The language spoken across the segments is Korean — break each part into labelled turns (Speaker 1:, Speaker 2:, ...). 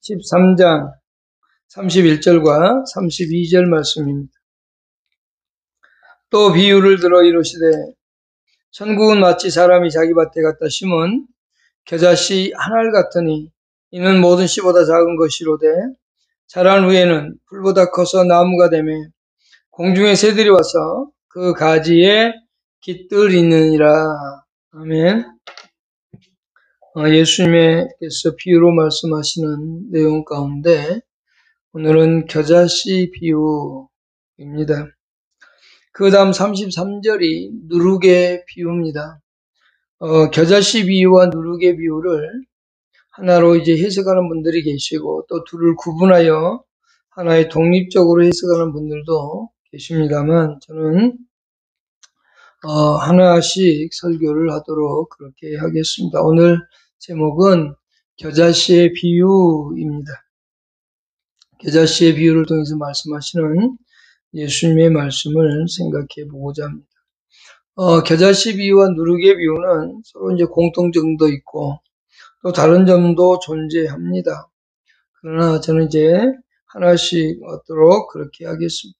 Speaker 1: 13장 31절과 32절 말씀입니다. 또 비유를 들어 이르시되 천국은 마치 사람이 자기 밭에 갖다 심은 겨자씨 한 알 같으니 이는 모든 씨보다 작은 것이로되 자란 후에는 풀보다 커서 나무가 되매 공중의 새들이 와서 그 가지에 깃들이느니라. 아멘. 예수님께서 비유로 말씀하시는 내용 가운데 오늘은 겨자씨 비유입니다. 그 다음 33절이 누룩의 비유입니다. 겨자씨 비유와 누룩의 비유를 하나로 이제 해석하는 분들이 계시고 또 둘을 구분하여 하나의 독립적으로 해석하는 분들도 계십니다만 저는 하나씩 설교를 하도록 그렇게 하겠습니다. 오늘 제목은 겨자씨의 비유입니다. 겨자씨의 비유를 통해서 말씀하시는 예수님의 말씀을 생각해 보고자 합니다. 겨자씨 비유와 누룩의 비유는 서로 이제 공통점도 있고 또 다른 점도 존재합니다. 그러나 저는 이제 하나씩 얻도록 그렇게 하겠습니다.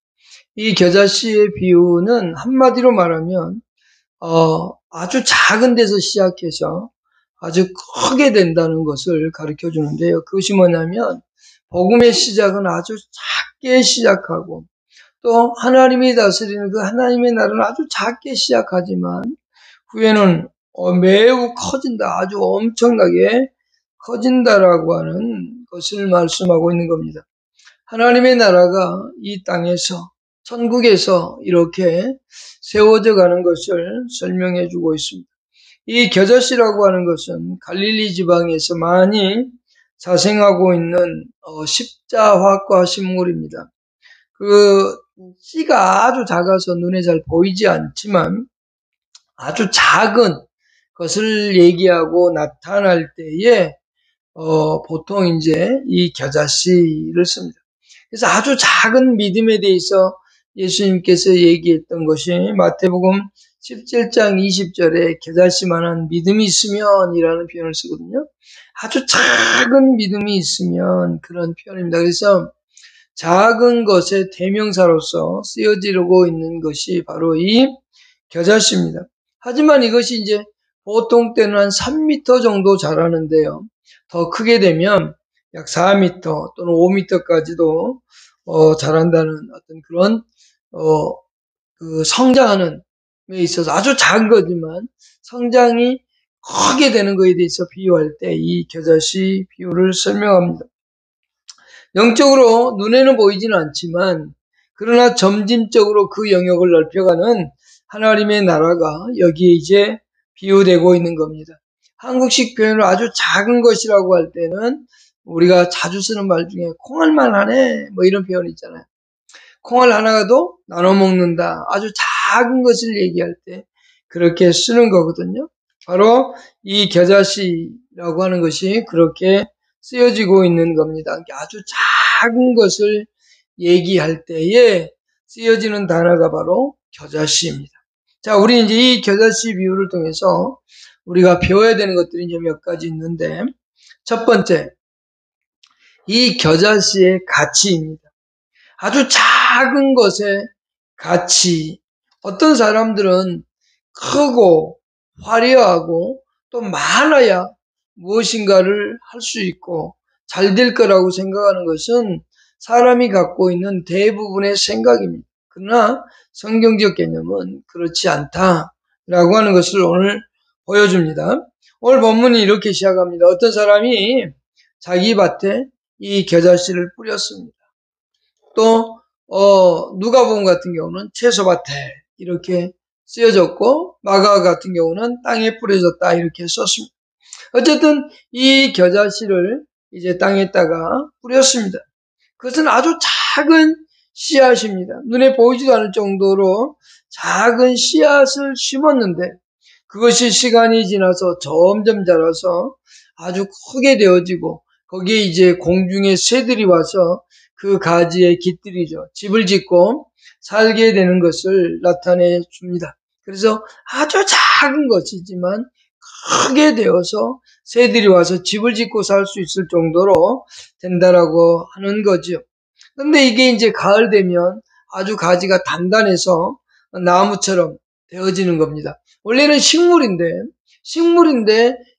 Speaker 1: 이 겨자씨의 비유는 한마디로 말하면 아주 작은 데서 시작해서 아주 크게 된다는 것을 가르쳐 주는데요. 그것이 뭐냐면 복음의 시작은 아주 작게 시작하고 또 하나님이 다스리는 그 하나님의 나라는 아주 작게 시작하지만 후에는 매우 커진다. 아주 엄청나게 커진다라고 하는 것을 말씀하고 있는 겁니다. 하나님의 나라가 이 땅에서 천국에서 이렇게 세워져 가는 것을 설명해 주고 있습니다. 이 겨자씨라고 하는 것은 갈릴리 지방에서 많이 자생하고 있는 십자화과 식물입니다. 그 씨가 아주 작아서 눈에 잘 보이지 않지만 아주 작은 것을 얘기하고 나타날 때에 보통 이제 이 겨자씨를 씁니다. 그래서 아주 작은 믿음에 대해서 예수님께서 얘기했던 것이 마태복음 17장 20절에 겨자씨만한 믿음이 있으면 이라는 표현을 쓰거든요. 아주 작은 믿음이 있으면 그런 표현입니다. 그래서 작은 것의 대명사로서 쓰여지고 있는 것이 바로 이 겨자씨입니다. 하지만 이것이 이제 보통 때는 한 3m 정도 자라는데요. 더 크게 되면 약 4m 또는 5m까지도 자란다는 어떤 그런 그 성장하는 데 있어서 아주 작은 거지만 성장이 크게 되는 것에 대해서 비유할 때 이 겨자씨 비유를 설명합니다. 영적으로 눈에는 보이지는 않지만 그러나 점진적으로 그 영역을 넓혀가는 하나님의 나라가 여기에 이제 비유되고 있는 겁니다. 한국식 표현을 아주 작은 것이라고 할 때는 우리가 자주 쓰는 말 중에 콩알만 하네 뭐 이런 표현 있잖아요. 콩알 하나가도 나눠 먹는다. 아주 작은 것을 얘기할 때 그렇게 쓰는 거거든요. 바로 이 겨자씨라고 하는 것이 그렇게 쓰여지고 있는 겁니다. 아주 작은 것을 얘기할 때에 쓰여지는 단어가 바로 겨자씨입니다. 자, 우리 이제 이 겨자씨 비유를 통해서 우리가 배워야 되는 것들이 이제 몇 가지 있는데, 첫 번째, 이 겨자씨의 가치입니다. 아주 작은 것의 가치. 어떤 사람들은 크고 화려하고 또 많아야 무엇인가를 할 수 있고 잘 될 거라고 생각하는 것은 사람이 갖고 있는 대부분의 생각입니다. 그러나 성경적 개념은 그렇지 않다라고 하는 것을 오늘 보여줍니다. 오늘 본문이 이렇게 시작합니다. 어떤 사람이 자기 밭에 이 겨자씨를 뿌렸습니다. 또 누가복음 같은 경우는 채소밭에 이렇게 쓰여졌고 마가 같은 경우는 땅에 뿌려졌다 이렇게 썼습니다. 어쨌든 이 겨자씨를 이제 땅에다가 뿌렸습니다. 그것은 아주 작은 씨앗입니다. 눈에 보이지도 않을 정도로 작은 씨앗을 심었는데 그것이 시간이 지나서 점점 자라서 아주 크게 되어지고 거기에 이제 공중의 새들이 와서 그 가지에 깃들이죠. 집을 짓고 살게 되는 것을 나타내 줍니다. 그래서 아주 작은 것이지만 크게 되어서 새들이 와서 집을 짓고 살 수 있을 정도로 된다라고 하는 거죠. 근데 이게 이제 가을 되면 아주 가지가 단단해서 나무처럼 되어지는 겁니다. 원래는 식물인데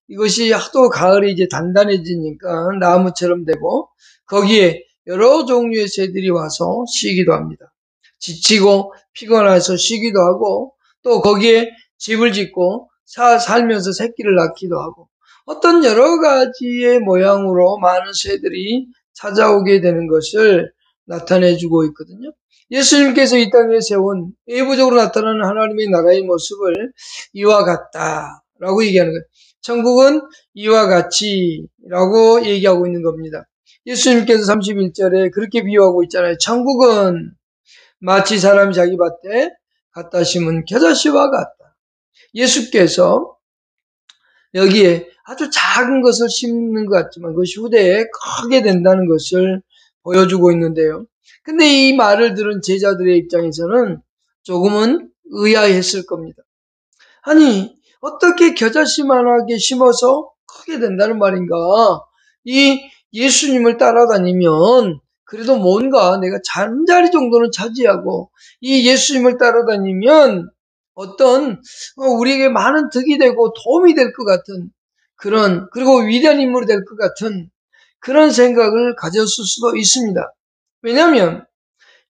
Speaker 1: 이것이 하도 가을에 이제 단단해지니까 나무처럼 되고 거기에 여러 종류의 새들이 와서 쉬기도 합니다. 지치고 피곤해서 쉬기도 하고 또 거기에 집을 짓고 살면서 새끼를 낳기도 하고 어떤 여러 가지의 모양으로 많은 새들이 찾아오게 되는 것을 나타내주고 있거든요. 예수님께서 이 땅에 세운 외부적으로 나타나는 하나님의 나라의 모습을 이와 같다라고 얘기하는 거예요. 천국은 이와 같이라고 얘기하고 있는 겁니다. 예수님께서 31절에 그렇게 비유하고 있잖아요. 천국은 마치 사람이 자기 밭에 갖다 심은 겨자씨와 같다. 예수께서 여기에 아주 작은 것을 심는 것 같지만 그것이 후대에 크게 된다는 것을 보여주고 있는데요. 근데 이 말을 들은 제자들의 입장에서는 조금은 의아했을 겁니다. 아니, 어떻게 겨자씨만하게 심어서 크게 된다는 말인가? 이 예수님을 따라다니면 그래도 뭔가 내가 잠자리 정도는 차지하고 이 예수님을 따라다니면 어떤 우리에게 많은 득이 되고 도움이 될 것 같은 그리고 위대한 인물이 될 것 같은 그런 생각을 가졌을 수도 있습니다. 왜냐하면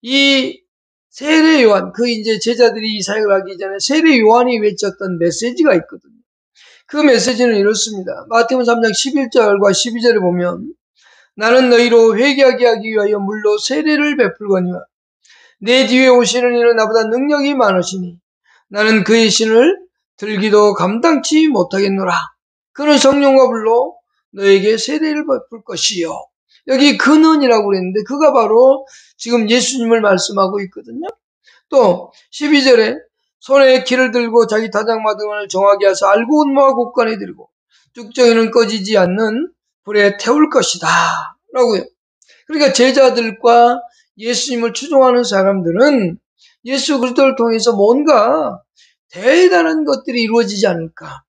Speaker 1: 이 세례 요한, 이제 제자들이 이 사역을 하기 전에 세례 요한이 외쳤던 메시지가 있거든요. 그 메시지는 이렇습니다. 마태복음 3장 11절과 12절에 보면 나는 너희로 회개하게 하기 위하여 물로 세례를 베풀거니와 내 뒤에 오시는 이는 나보다 능력이 많으시니 나는 그의 신을 들기도 감당치 못하겠노라. 그는 성령과 불로 너에게 세례를 베풀 것이요. 여기 그는이라고 그랬는데 그가 바로 지금 예수님을 말씀하고 있거든요. 또 12절에 손에 키를 들고 자기 타작마등을 정하게 하사 알고 운모와 곡간에 들고 쭉정이는 꺼지지 않는 불에 태울 것이다 라고요. 그러니까 제자들과 예수님을 추종하는 사람들은 예수 그리스도를 통해서 뭔가 대단한 것들이 이루어지지 않을까.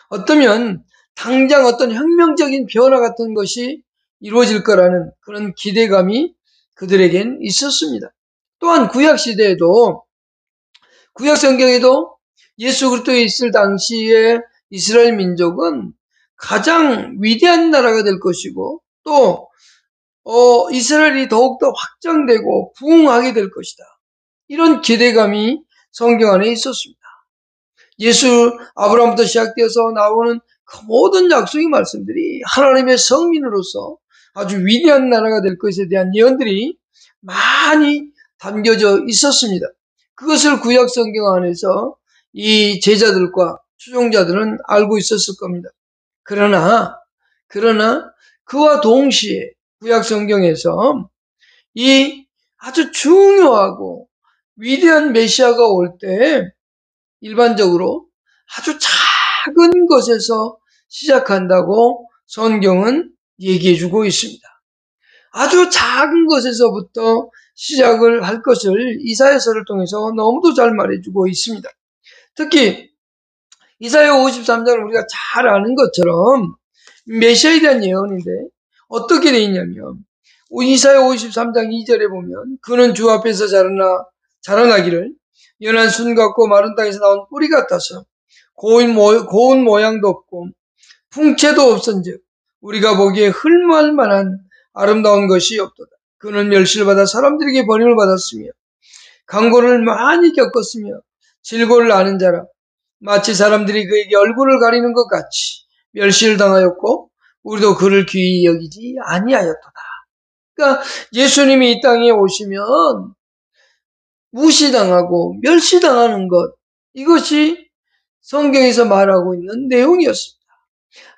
Speaker 1: 어쩌면 당장 어떤 혁명적인 변화 같은 것이 이루어질 거라는 그런 기대감이 그들에겐 있었습니다. 또한 구약시대에도 구약성경에도 예수 그리스도에 있을 당시에 이스라엘 민족은 가장 위대한 나라가 될 것이고 또 이스라엘이 더욱더 확장되고 부흥하게 될 것이다. 이런 기대감이 성경 안에 있었습니다. 아브라함부터 시작되어서 나오는 그 모든 약속의 말씀들이 하나님의 성민으로서 아주 위대한 나라가 될 것에 대한 예언들이 많이 담겨져 있었습니다. 그것을 구약 성경 안에서 이 제자들과 추종자들은 알고 있었을 겁니다. 그러나 그와 동시에 구약 성경에서 이 아주 중요하고 위대한 메시아가 올 때 일반적으로 아주 작은 것에서 시작한다고 성경은 얘기해주고 있습니다. 아주 작은 것에서부터 시작을 할 것을 이사야서를 통해서 너무도 잘 말해주고 있습니다. 특히 이사야 53장은 우리가 잘 아는 것처럼 메시아에 대한 예언인데 어떻게 되어 있냐면 이사야 53장 2절에 보면 그는 주 앞에서 자라나기를 연한 순 같고 마른 땅에서 나온 뿌리 같아서 고운 모양도 없고 풍채도 없은즉 우리가 보기에 흠모할 만한 아름다운 것이 없도다. 그는 멸시를 받아 사람들에게 버림을 받았으며 강고를 많이 겪었으며 질고를 아는 자라 마치 사람들이 그에게 얼굴을 가리는 것 같이 멸시를 당하였고 우리도 그를 귀히 여기지 아니하였도다. 그러니까 예수님이 이 땅에 오시면 무시당하고 멸시당하는 것, 이것이 성경에서 말하고 있는 내용이었습니다.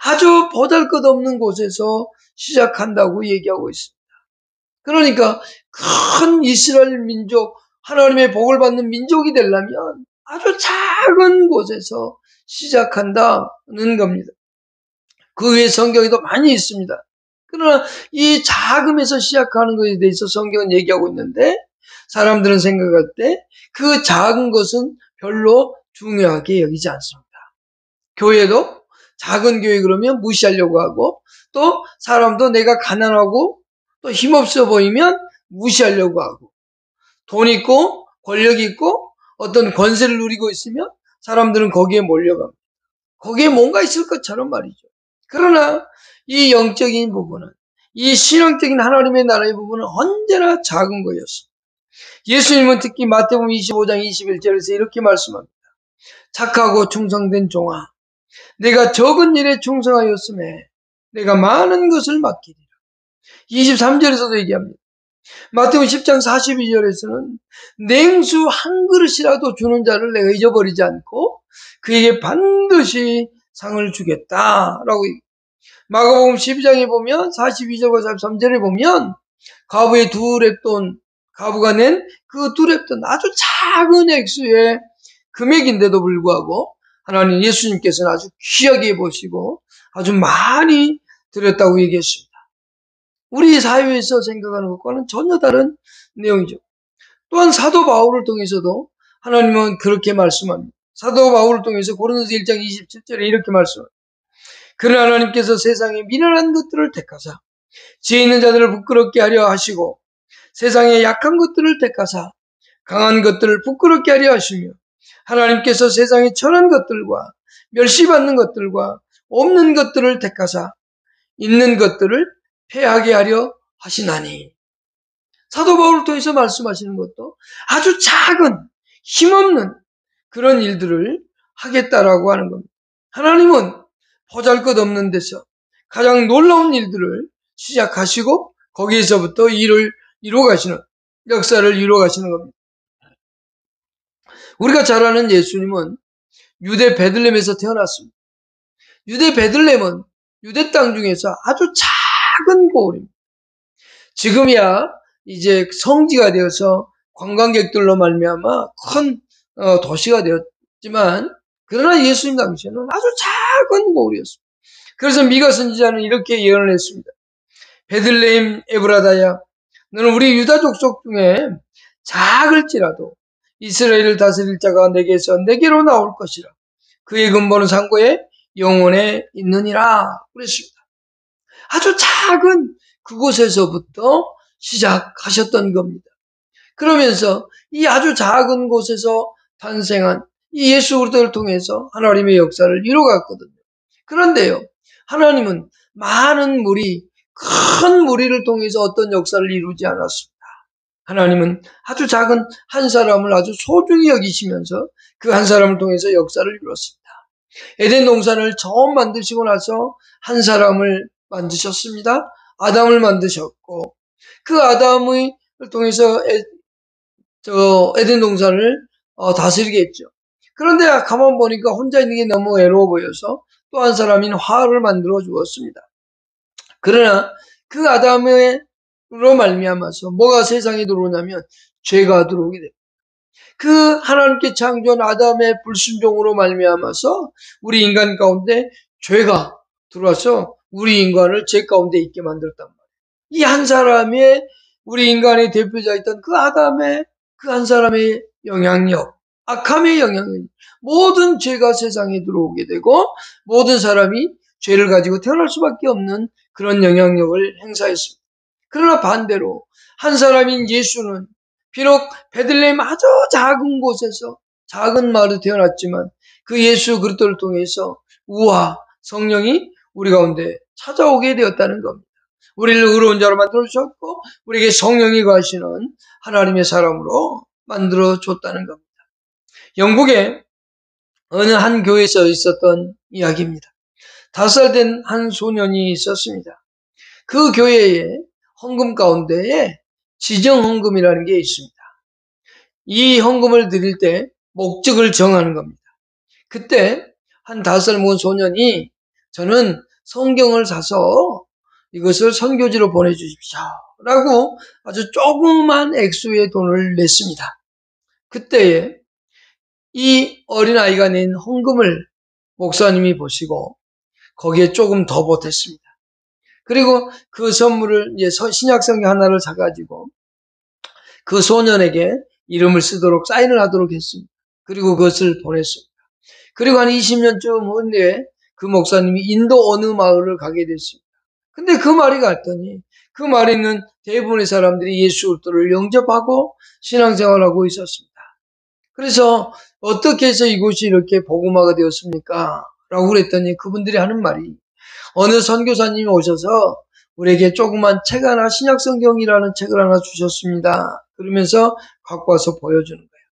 Speaker 1: 아주 보잘것없는 곳에서 시작한다고 얘기하고 있습니다. 그러니까 큰 이스라엘 민족, 하나님의 복을 받는 민족이 되려면 아주 작은 곳에서 시작한다는 겁니다. 그 외에 성경에도 많이 있습니다. 그러나 이 작음에서 시작하는 것에 대해서 성경은 얘기하고 있는데 사람들은 생각할 때 그 작은 것은 별로 중요하게 여기지 않습니다. 교회도 작은 교회 그러면 무시하려고 하고, 또 사람도 내가 가난하고 또 힘없어 보이면 무시하려고 하고, 돈 있고 권력 있고 어떤 권세를 누리고 있으면 사람들은 거기에 몰려갑니다. 거기에 뭔가 있을 것처럼 말이죠. 그러나 이 영적인 부분은, 이 신앙적인 하나님의 나라의 부분은 언제나 작은 거였습니다. 예수님은 특히 마태복음 25장 21절에서 이렇게 말씀합니다. 착하고 충성된 종아, 내가 적은 일에 충성하였음에 내가 많은 것을 맡기리라. 23절에서도 얘기합니다. 마태복음 10장 42절에서는 냉수 한 그릇이라도 주는 자를 내가 잊어버리지 않고 그에게 반드시 상을 주겠다라고 얘기합니다. 마가복음 12장에 보면 42절과 43절에 보면 과부의 두 렙돈, 과부가 낸 그 두 렙돈, 아주 작은 액수의 금액인데도 불구하고 하나님 예수님께서는 아주 귀하게 보시고 아주 많이 드렸다고 얘기했습니다. 우리 사회에서 생각하는 것과는 전혀 다른 내용이죠. 또한 사도 바울을 통해서도 하나님은 그렇게 말씀합니다. 사도 바울을 통해서 고린도서 1장 27절에 이렇게 말씀합니다. 그러나 하나님께서 세상의 미련한 것들을 택하사 지혜 있는 자들을 부끄럽게 하려 하시고 세상의 약한 것들을 택하사 강한 것들을 부끄럽게 하려 하시며 하나님께서 세상의 천한 것들과 멸시받는 것들과 없는 것들을 택하사 있는 것들을 패하게 하려 하시나니. 사도 바울을 통해서 말씀하시는 것도 아주 작은 힘없는 그런 일들을 하겠다라고 하는 겁니다. 하나님은 보잘것없는 데서 가장 놀라운 일들을 시작하시고 거기에서부터 일을 이루어가시는, 역사를 이루어가시는 겁니다. 우리가 잘 아는 예수님은 유대 베들레헴에서 태어났습니다. 유대 베들레헴은 유대 땅 중에서 아주 작은 고을입니다. 지금이야 이제 성지가 되어서 관광객들로 말미암아 큰 도시가 되었지만, 그러나 예수님 당시에는 아주 작은 고을이었습니다. 그래서 미가 선지자는 이렇게 예언을 했습니다. 베들레헴 에브라다야, 너는 우리 유다 족속 중에 작을지라도 이스라엘을 다스릴 자가 내게로 나올 것이라. 그의 근본은 상고에 영원에 있느니라 그랬습니다. 아주 작은 그곳에서부터 시작하셨던 겁니다. 그러면서 이 아주 작은 곳에서 탄생한 이 예수 그리스도를 통해서 하나님의 역사를 이루어갔거든요. 그런데요, 하나님은 많은 무리, 큰 무리를 통해서 어떤 역사를 이루지 않았습니다. 하나님은 아주 작은 한 사람을 아주 소중히 여기시면서 그 한 사람을 통해서 역사를 이루었습니다. 에덴 동산을 처음 만드시고 나서 한 사람을 만드셨습니다. 아담을 만드셨고, 그 아담을 통해서 에덴 동산을 다스리게 했죠. 그런데 가만 보니까 혼자 있는 게 너무 외로워 보여서 또 한 사람인 화를 만들어 주었습니다. 그러나 그 아담으로 말미암아서 뭐가 세상에 들어오냐면 죄가 들어오게 됩니다. 그 하나님께 창조한 아담의 불순종으로 말미암아서 우리 인간 가운데 죄가 들어와서 우리 인간을 죄 가운데 있게 만들었단 말이에요. 이 한 사람의, 우리 인간의 대표자였던 그 아담의 그 한 사람의 영향력, 악함의 영향력, 모든 죄가 세상에 들어오게 되고 모든 사람이 죄를 가지고 태어날 수밖에 없는 그런 영향력을 행사했습니다. 그러나 반대로 한 사람인 예수는 비록 베들레헴 아주 작은 곳에서 작은 마을에 태어났지만 그 예수 그리스도를 통해서 우와, 성령이 우리 가운데 찾아오게 되었다는 겁니다. 우리를 의로운 자로 만들어주셨고 우리에게 성령이 거하시는 하나님의 사람으로 만들어줬다는 겁니다. 영국의 어느 한 교회에서 있었던 이야기입니다. 5살 된 한 소년이 있었습니다. 그 교회에 헌금 가운데에 지정 헌금이라는 게 있습니다. 이 헌금을 드릴 때 목적을 정하는 겁니다. 그때 한 5살 먹은 소년이 저는 성경을 사서 이것을 선교지로 보내주십시오 라고 아주 조그만 액수의 돈을 냈습니다. 그때에 이 어린아이가 낸 헌금을 목사님이 보시고 거기에 조금 더 보탰습니다. 그리고 그 선물을 이제 신약성경 하나를 사가지고 그 소년에게 이름을 쓰도록 사인을 하도록 했습니다. 그리고 그것을 보냈습니다. 그리고 한 20년쯤 후에 그 목사님이 인도 어느 마을을 가게 됐습니다. 근데 그 마을에 갔더니 그 마을에 있는 대부분의 사람들이 예수 그리스도를 영접하고 신앙생활하고 있었습니다. 그래서 어떻게 해서 이곳이 이렇게 복음화가 되었습니까? 라고 그랬더니 그분들이 하는 말이, 어느 선교사님이 오셔서 우리에게 조그만 책 하나, 신약성경이라는 책을 하나 주셨습니다. 그러면서 갖고 와서 보여주는 거예요.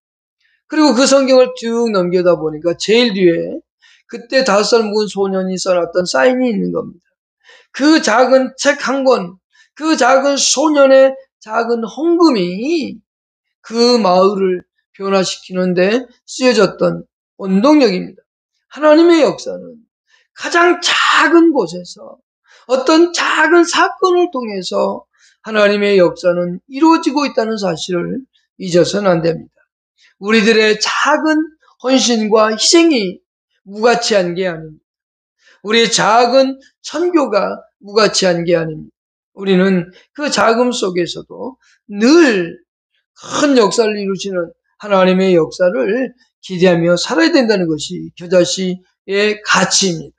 Speaker 1: 그리고 그 성경을 쭉 넘겨다 보니까 제일 뒤에 그때 5살 묵은 소년이 써놨던 사인이 있는 겁니다. 그 작은 책 한 권, 그 작은 소년의 작은 헌금이 그 마을을 변화시키는데 쓰여졌던 원동력입니다. 하나님의 역사는 가장 작은 곳에서 어떤 작은 사건을 통해서 하나님의 역사는 이루어지고 있다는 사실을 잊어서는 안 됩니다. 우리들의 작은 헌신과 희생이 무가치한 게 아닙니다. 우리의 작은 선교가 무가치한 게 아닙니다. 우리는 그 작음 속에서도 늘 큰 역사를 이루시는 하나님의 역사를 기대하며 살아야 된다는 것이 겨자씨의 가치입니다.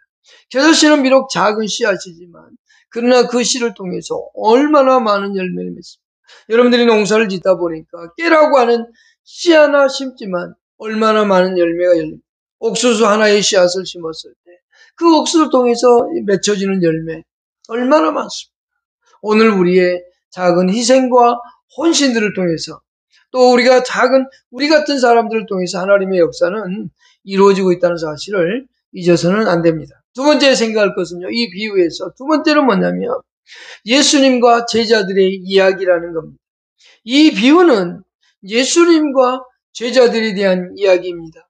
Speaker 1: 겨자씨는 비록 작은 씨앗이지만 그러나 그 씨를 통해서 얼마나 많은 열매를 맺습니다. 여러분들이 농사를 짓다 보니까 깨라고 하는 씨 하나 심지만 얼마나 많은 열매가 열립니다. 옥수수 하나의 씨앗을 심었을 때 그 옥수수를 통해서 맺혀지는 열매 얼마나 많습니다. 오늘 우리의 작은 희생과 헌신들을 통해서 또 우리가 우리 같은 사람들을 통해서 하나님의 역사는 이루어지고 있다는 사실을 잊어서는 안 됩니다. 두 번째 생각할 것은요, 이 비유에서 두 번째는 뭐냐면 예수님과 제자들의 이야기라는 겁니다. 이 비유는 예수님과 제자들에 대한 이야기입니다.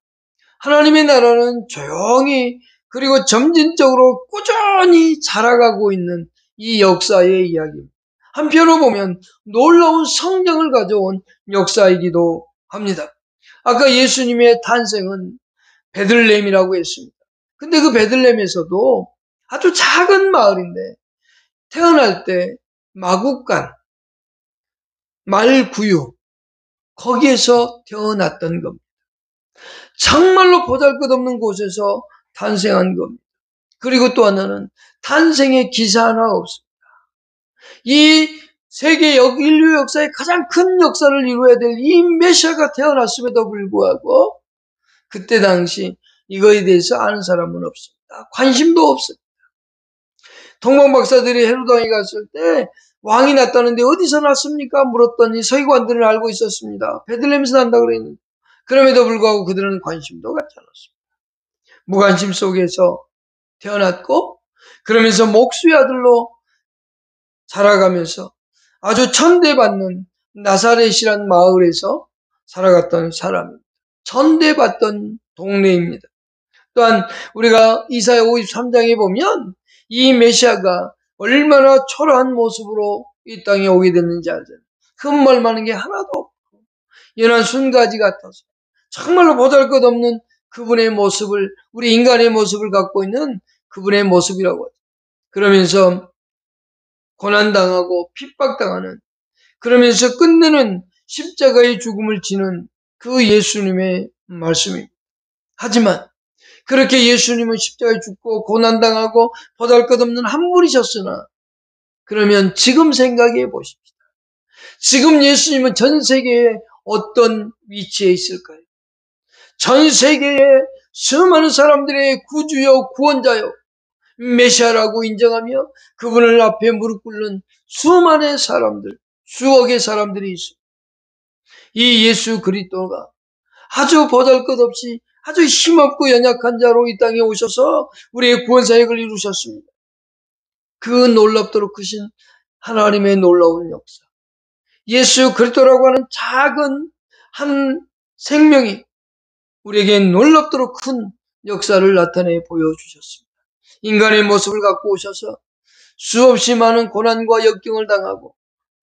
Speaker 1: 하나님의 나라는 조용히 그리고 점진적으로 꾸준히 자라가고 있는 이 역사의 이야기입니다. 한편으로 보면 놀라운 성경을 가져온 역사이기도 합니다. 아까 예수님의 탄생은 베들레헴이라고 했습니다. 근데 그 베들레헴에서도 아주 작은 마을인데 태어날 때 마국간, 말구유, 거기에서 태어났던 겁니다. 정말로 보잘것없는 곳에서 탄생한 겁니다. 그리고 또 하나는 탄생의 기사 하나 없습니다. 이 세계 인류 역사의 가장 큰 역사를 이루어야 될 이 메시아가 태어났음에도 불구하고 그때 당시 이거에 대해서 아는 사람은 없습니다. 관심도 없습니다. 동방 박사들이 헤로드 왕이 갔을 때 왕이 났다는데 어디서 났습니까? 물었더니 서기관들은 알고 있었습니다. 베들레헴에서 난다고 그랬는데 그럼에도 불구하고 그들은 관심도 갖지 않았습니다. 무관심 속에서 태어났고 그러면서 목수의 아들로 자라가면서 아주 천대받는 나사렛이란 마을에서 살아갔던 사람입니다. 천대받던 동네입니다. 또한 우리가 이사야 53장에 보면 이 메시아가 얼마나 초라한 모습으로 이 땅에 오게 됐는지 알잖아요. 흠말 많은 게 하나도 없고 연한 순가지 같아서 정말로 보잘것없는 그분의 모습을, 우리 인간의 모습을 갖고 있는 그분의 모습이라고 하죠. 그러면서 고난당하고 핍박당하는, 그러면서 끝내는 십자가의 죽음을 지는 그 예수님의 말씀입니다. 하지만 그렇게 예수님은 십자가에 죽고 고난당하고 보잘것없는 한 분이셨으나 그러면 지금 생각해 보십시다. 지금 예수님은 전 세계에 어떤 위치에 있을까요? 전 세계에 수많은 사람들의 구주요 구원자요 메시아라고 인정하며 그분을 앞에 무릎 꿇는 수많은 사람들, 수억의 사람들이 있습니다. 이 예수 그리스도가 아주 보잘것없이 아주 힘없고 연약한 자로 이 땅에 오셔서 우리의 구원 사역을 이루셨습니다. 그 놀랍도록 크신 하나님의 놀라운 역사. 예수 그리스도라고 하는 작은 한 생명이 우리에게 놀랍도록 큰 역사를 나타내 보여주셨습니다. 인간의 모습을 갖고 오셔서 수없이 많은 고난과 역경을 당하고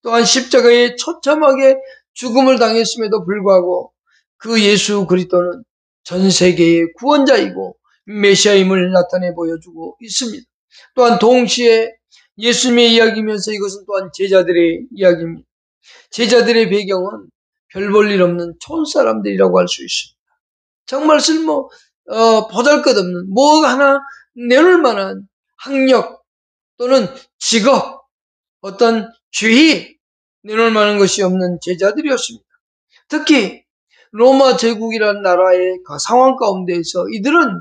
Speaker 1: 또한 십자가에 처참하게 죽음을 당했음에도 불구하고 그 예수 그리스도는 전 세계의 구원자이고 메시아임을 나타내 보여주고 있습니다. 또한 동시에 예수님의 이야기면서 이것은 또한 제자들의 이야기입니다. 제자들의 배경은 별 볼 일 없는 촌사람들이라고 할 수 있습니다. 정말 보잘것없는 뭐 하나 내놓을 만한 학력 또는 직업, 어떤 지위 내놓을 만한 것이 없는 제자들이었습니다. 특히 로마 제국이라는 나라의 그 상황 가운데에서 이들은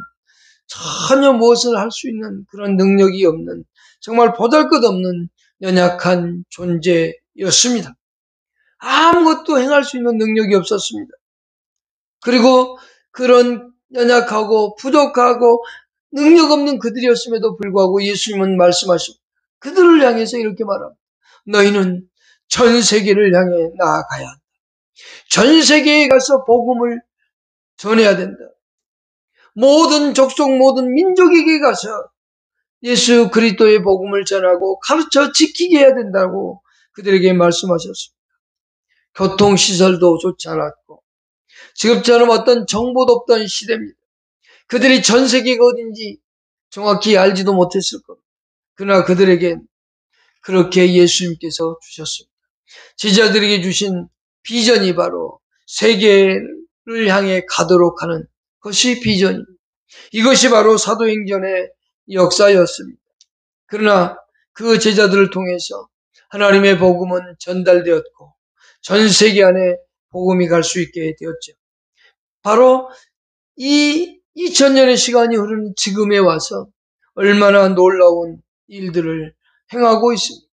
Speaker 1: 전혀 무엇을 할 수 있는 그런 능력이 없는 정말 보잘것없는 연약한 존재였습니다. 아무것도 행할 수 있는 능력이 없었습니다. 그리고 그런 연약하고 부족하고 능력 없는 그들이었음에도 불구하고 예수님은 말씀하시고 그들을 향해서 이렇게 말합니다. 너희는 전 세계를 향해 나아가야 한다. 전 세계에 가서 복음을 전해야 된다. 모든 족속 모든 민족에게 가서 예수 그리스도의 복음을 전하고 가르쳐 지키게 해야 된다고 그들에게 말씀하셨습니다. 교통시설도 좋지 않았고 지금처럼 어떤 정보도 없던 시대입니다. 그들이 전 세계가 어딘지 정확히 알지도 못했을 겁니다. 그러나 그들에게 그렇게 예수님께서 주셨습니다. 제자들에게 주신 비전이 바로 세계를 향해 가도록 하는 것이 비전입니다. 이것이 바로 사도행전의 역사였습니다. 그러나 그 제자들을 통해서 하나님의 복음은 전달되었고 전 세계 안에 복음이 갈 수 있게 되었죠. 바로 이 2000년의 시간이 흐른 지금에 와서 얼마나 놀라운 일들을 행하고 있습니다.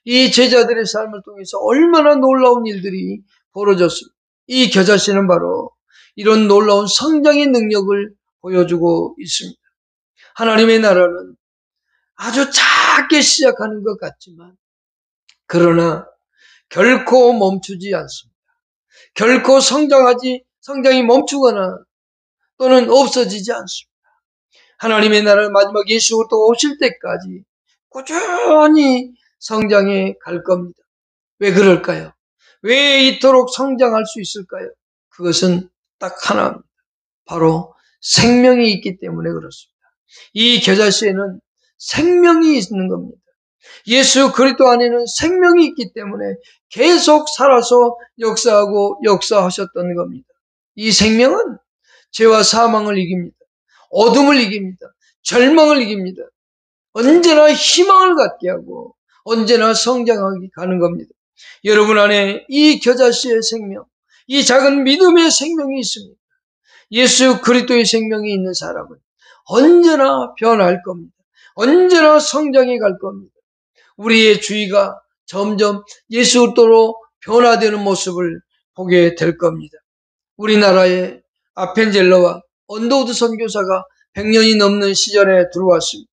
Speaker 1: 이 제자들의 삶을 통해서 얼마나 놀라운 일들이 벌어졌습니다. 이 겨자씨는 바로 이런 놀라운 성장의 능력을 보여주고 있습니다. 하나님의 나라는 아주 작게 시작하는 것 같지만 그러나 결코 멈추지 않습니다. 결코 성장이 멈추거나 또는 없어지지 않습니다. 하나님의 나라를 마지막 예수 그리스도가 오실 때까지 꾸준히 성장해 갈 겁니다. 왜 그럴까요? 왜 이토록 성장할 수 있을까요? 그것은 딱 하나입니다. 바로 생명이 있기 때문에 그렇습니다. 이 겨자씨에는 생명이 있는 겁니다. 예수 그리스도 안에는 생명이 있기 때문에 계속 살아서 역사하고 역사하셨던 겁니다. 이 생명은 죄와 사망을 이깁니다. 어둠을 이깁니다. 절망을 이깁니다. 언제나 희망을 갖게 하고 언제나 성장하게 가는 겁니다. 여러분 안에 이 겨자씨의 생명, 이 작은 믿음의 생명이 있습니다. 예수 그리스도의 생명이 있는 사람은 언제나 변할 겁니다. 언제나 성장해 갈 겁니다. 우리의 주의가 점점 예수 그리스도로 변화되는 모습을 보게 될 겁니다. 우리나라의 아펜젤러와 언더우드 선교사가 100년이 넘는 시절에 들어왔습니다.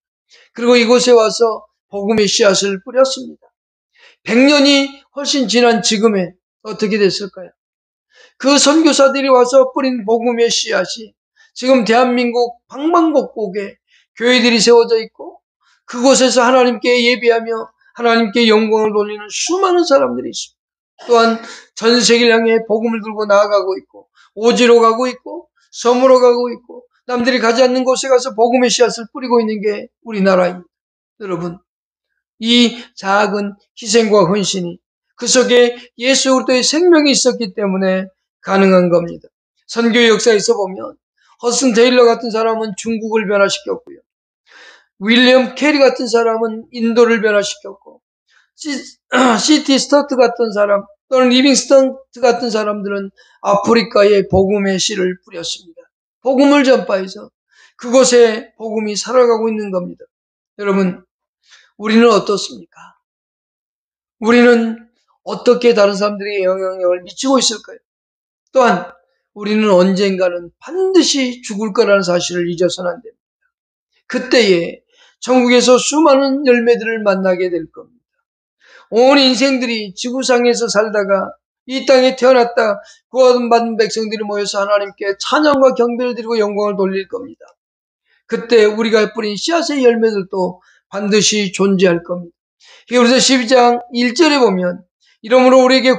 Speaker 1: 그리고 이곳에 와서 복음의 씨앗을 뿌렸습니다. 100년이 훨씬 지난 지금에 어떻게 됐을까요? 그 선교사들이 와서 뿌린 복음의 씨앗이 지금 대한민국 방방곡곡에 교회들이 세워져 있고 그곳에서 하나님께 예배하며 하나님께 영광을 돌리는 수많은 사람들이 있습니다. 또한 전 세계를 향해 복음을 들고 나아가고 있고 오지로 가고 있고 섬으로 가고 있고 남들이 가지 않는 곳에 가서 복음의 씨앗을 뿌리고 있는 게 우리나라입니다. 여러분, 이 작은 희생과 헌신이 그 속에 예수 그리스도의 생명이 있었기 때문에 가능한 겁니다. 선교 역사에서 보면 허슨 테일러 같은 사람은 중국을 변화시켰고요. 윌리엄 캐리 같은 사람은 인도를 변화시켰고 C.T. 스터트 같은 사람 또는 리빙스턴 같은 사람들은 아프리카에 복음의 씨를 뿌렸습니다. 복음을 전파해서 그곳에 복음이 살아가고 있는 겁니다. 여러분, 우리는 어떻습니까? 우리는 어떻게 다른 사람들에게 영향력을 미치고 있을까요? 또한 우리는 언젠가는 반드시 죽을 거라는 사실을 잊어서는 안 됩니다. 그때에 천국에서 수많은 열매들을 만나게 될 겁니다. 온 인생들이 지구상에서 살다가 이 땅에 태어났다 구원받은 백성들이 모여서 하나님께 찬양과 경배를 드리고 영광을 돌릴 겁니다. 그때 우리가 뿌린 씨앗의 열매들도 반드시 존재할 겁니다. 히브리서 12장 1절에 보면 이러므로 우리에게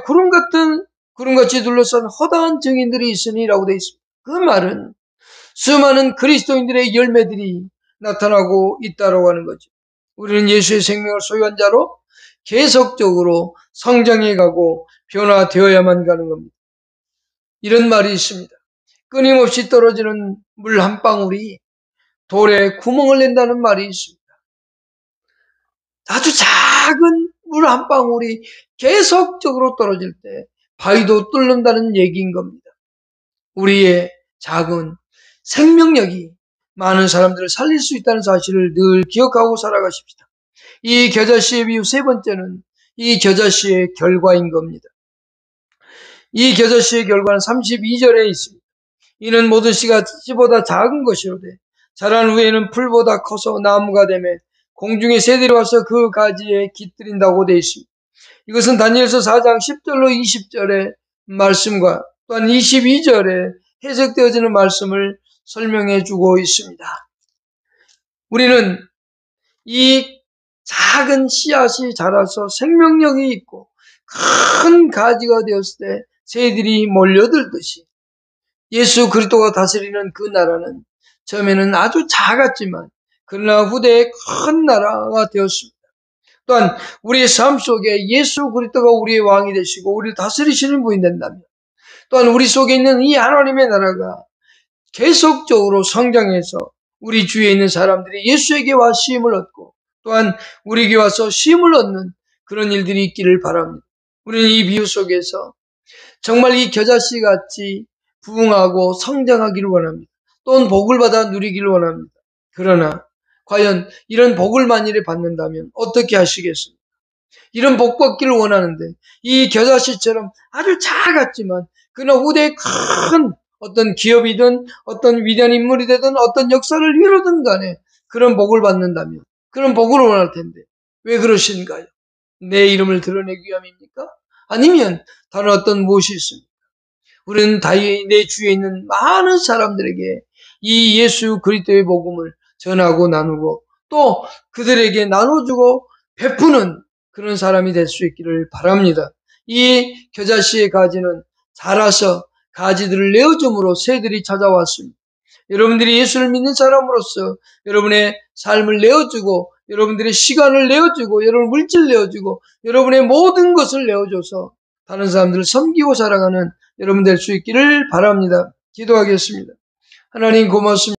Speaker 1: 구름같이 둘러싼 허다한 증인들이 있으니라고 되어 있습니다. 그 말은 수많은 그리스도인들의 열매들이 나타나고 있다고 하는 거죠. 우리는 예수의 생명을 소유한 자로 계속적으로 성장해가고 변화되어야만 가는 겁니다. 이런 말이 있습니다. 끊임없이 떨어지는 물 한 방울이 돌에 구멍을 낸다는 말이 있습니다. 아주 작은 물 한 방울이 계속적으로 떨어질 때 바위도 뚫는다는 얘기인 겁니다. 우리의 작은 생명력이 많은 사람들을 살릴 수 있다는 사실을 늘 기억하고 살아가십시다. 이 겨자씨의 비유 세 번째는 이 겨자씨의 결과인 겁니다. 이 겨자씨의 결과는 32절에 있습니다. 이는 모든 씨가 씨보다 작은 것이로되 자란 후에는 풀보다 커서 나무가 되며 공중의 새들이 와서 그 가지에 깃들인다고 되어 있습니다. 이것은 다니엘서 4장 10절로 20절의 말씀과 또한 22절에 해석되어지는 말씀을 설명해 주고 있습니다. 우리는 이 작은 씨앗이 자라서 생명력이 있고 큰 가지가 되었을 때 새들이 몰려들듯이 예수 그리스도가 다스리는 그 나라는 처음에는 아주 작았지만 그러나 후대에 큰 나라가 되었습니다. 또한 우리의 삶 속에 예수 그리스도가 우리의 왕이 되시고 우리를 다스리시는 분이 된다면 또한 우리 속에 있는 이 하나님의 나라가 계속적으로 성장해서 우리 주위에 있는 사람들이 예수에게 와 쉼을 얻고 또한 우리에게 와서 쉼을 얻는 그런 일들이 있기를 바랍니다. 우리는 이 비유 속에서 정말 이 겨자씨 같이 부흥하고 성장하기를 원합니다. 또는 복을 받아 누리기를 원합니다. 그러나 과연 이런 복을 만일에 받는다면 어떻게 하시겠습니까? 이런 복 받기를 원하는데 이 겨자씨처럼 아주 작았지만 그러나 후대에 큰 어떤 기업이든 어떤 위대한 인물이 되든 어떤 역사를 이루든 간에 그런 복을 받는다면 그런 복을 원할 텐데 왜 그러신가요? 내 이름을 드러내기 위함입니까? 아니면 다른 어떤 무엇이 있습니까? 우리는 내 주위에 있는 많은 사람들에게 이 예수 그리스도의 복음을 전하고 나누고 또 그들에게 나눠주고 베푸는 그런 사람이 될 수 있기를 바랍니다. 이 겨자씨의 가지는 자라서 가지들을 내어줌으로 새들이 찾아왔습니다. 여러분들이 예수를 믿는 사람으로서 여러분의 삶을 내어주고 여러분들의 시간을 내어주고 여러분 물질 내어주고 여러분의 모든 것을 내어줘서 다른 사람들을 섬기고 살아가는 여러분 될 수 있기를 바랍니다. 기도하겠습니다. 하나님 고맙습니다.